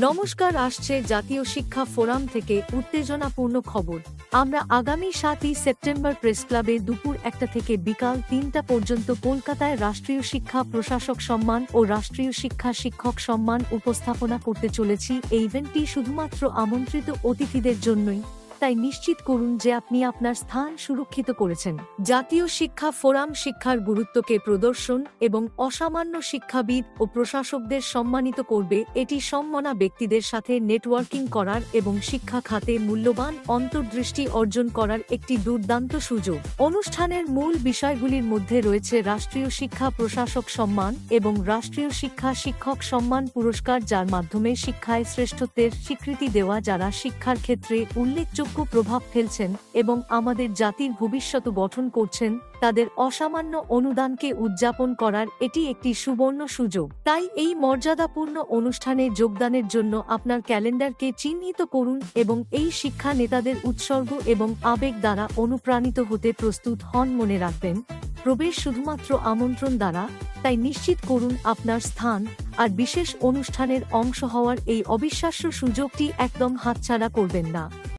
নমস্কার, আসছে জাতীয় শিক্ষা ফোরাম থেকে উত্তেজনাপূর্ণ খবর। আমরা আগামী 7ই সেপ্টেম্বর প্রেস ক্লাবে দুপুর 1টা থেকে বিকাল 3টা পর্যন্ত কলকাতায় রাষ্ট্রীয় শিক্ষা প্রশাসক সম্মান ও রাষ্ট্রীয় শিক্ষা শিক্ষক সম্মান উপস্থাপনা করতে চলেছি। এই ইভেন্টটি শুধুমাত্র আমন্ত্রিত অতিথিদের জন্যই, তাই নিশ্চিত করুন যে আপনি আপনার স্থান সুরক্ষিত করেছেন। জাতীয় শিক্ষা ফোরাম শিক্ষার গুরুত্বকে প্রদর্শন এবং অসামান্য শিক্ষাবিদ ও প্রশাসকদের সম্মানিত করবে। এটি সম্মানা ব্যক্তিদের সাথে নেটওয়ার্কিং করার এবং শিক্ষা খাতে মূল্যবান অন্তর্দৃষ্টি অর্জন করার একটি দুর্দান্ত সুযোগ। অনুষ্ঠানের মূল বিষয়গুলির মধ্যে রয়েছে রাষ্ট্রীয় শিক্ষা প্রশাসক সম্মান এবং রাষ্ট্রীয় শিক্ষা শিক্ষক সম্মান পুরস্কার, যার মাধ্যমে শিক্ষায় শ্রেষ্ঠত্বের স্বীকৃতি দেওয়া যারা শিক্ষার ক্ষেত্রে উল্লেখযোগ্য প্রভাব ফেলছেন এবং আমাদের জাতির ভবিষ্যৎ গঠন করছেন, তাদের অসামান্য অনুদানকে উদযাপন করার এটি একটি সুবর্ণ সুযোগ। তাই এই মর্যাদাপূর্ণ অনুষ্ঠানে যোগদানের জন্য আপনার ক্যালেন্ডারকে চিহ্নিত করুন এবং এই শিক্ষা নেতাদের উৎসর্গ এবং আবেগ দ্বারা অনুপ্রাণিত হতে প্রস্তুত হন। মনে রাখবেন, প্রবেশ শুধুমাত্র আমন্ত্রণ দ্বারা, তাই নিশ্চিত করুন আপনার স্থান। আর বিশেষ অনুষ্ঠানের অংশ হওয়ার এই অবিশ্বাস্য সুযোগটি একদম হাতছাড়া করবেন না।